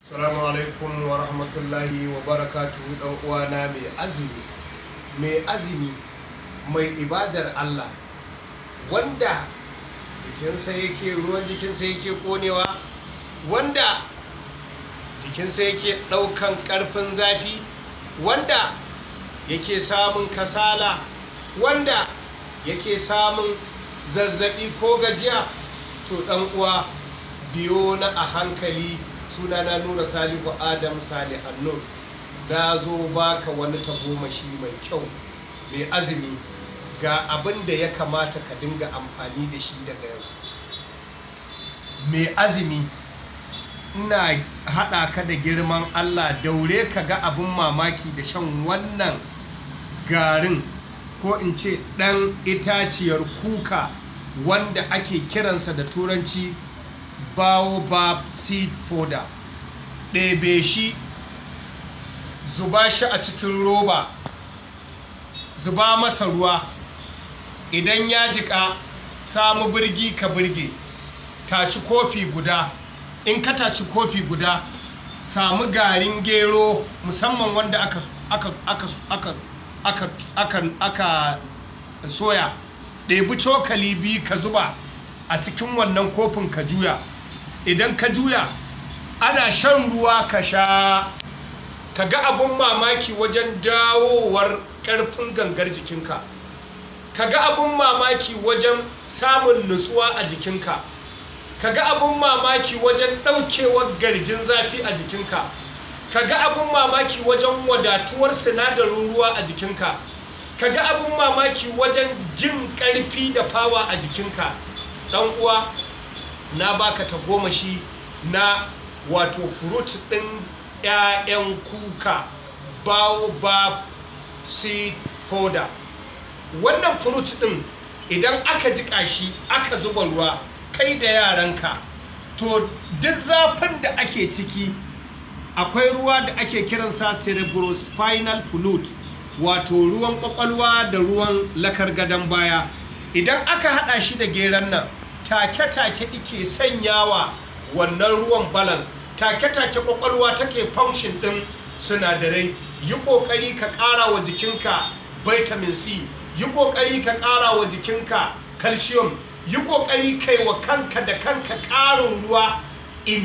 Assalamu alaikum wa rahmatullahi wa barakatuhu dan uwana mai azumi mai ibadar Allah wanda ruwan jikinsa yake konewa, wanda jikinsa yake daukan karfin zafi, wanda yake samun kasala, wanda yake samun zazzabi ko gajiya, to dan uwa biyo na a hankali. Sunana Nura Salihu Adam Salihan Nur. Na zo baka wani tagomashi mai kyau mai azumi, ga abin da ya kamata ka dinga amfani da shi daga yau. Mai azumi, ina haɗa ka da girman Allah, daure ka ga abin mamaki da shan wannan garin, ko in ce ɗan itaciyar kuka wanda ake kiransa da turanci baobab seed fodder. Ɗebe shi, zuba shi a cikin roba, zuba masa ruwa, idan ya jiƙa samu birgi ka birge, taci kofi guda. In ka taci kofi guda, samu garin gero musamman wanda aka soya, ɗebi cokali biyu ka zuba a cikin wannan kofin ka juya. Idan ka juya, ana shan ruwa ka sha, ka ga abun mamaki wajen dawowar ƙarfin gangar jikinka, ka ga abun mamaki wajen samun nutsuwa a jikinka, ka ga abun mamaki wajen ɗaukewar garjin zafi a jikinka, ka ga abun mamaki wajen wadatuwar sinadarin ruwa a jikinka, ka ga abun mamaki wajen jin ƙarfi da fawa a jikinka. ɗan uwa, na baka tagomashi na wato fruit ɗin 'ya'yan kuka baobab seed fodder. Wannan fruit ɗin idan aka jiƙa shi aka zuba ruwa kai da yaranka, to duk zafin da ake ciki, akwai ruwa da ake kiransa cerebrospinal fluid, wato ruwan ƙwaƙwalwa da ruwan lakar gadon baya. Idan aka haɗa shi da geron nan, take-take ike sanyawa wannan ruwan balance, take-take ƙwaƙwalwa take function ɗin sinadarai. Yi ƙoƙari ka ƙara wa jikinka vitamin C, yi ƙoƙari ka ƙara wa jikinka calcium, yi ƙoƙari kai wa kanka da kanka ƙarin ruwa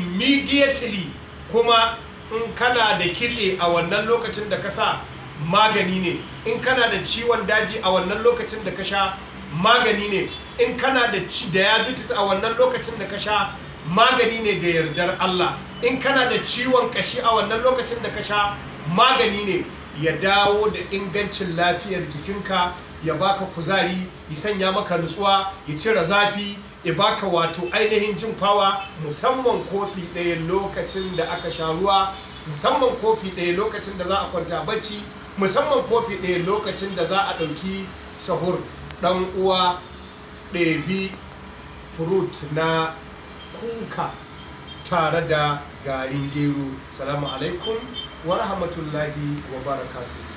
immediately. Kuma in kana da kitse a wannan lokacin da ka sa, magani ne. In kana da ciwon daji a wannan lokacin da ka sha, magani ne. In kana da diabetes a wannan lokacin da ka sha, magani ne da yardar Allah. In kana da ciwon kashi a wannan lokacin da ka sha, magani ne. Ya dawo da ingancin lafiyar jikinka, ya baka kuzari, ya sanya maka nutsuwa, ya cire zafi, ya baka wato ainihin jin fawa, musamman kofi ɗaya lokacin da aka sha ruwa, musamman kofi ɗaya lokacin da za a kwanta bacci, musamman kofi ɗaya lokacin da za a ɗauki sahur. ɗan uwa, ɗebi fruit na kuka tare da garin gero. Salamu alaikum wa rahmatullahi wa barakatuh.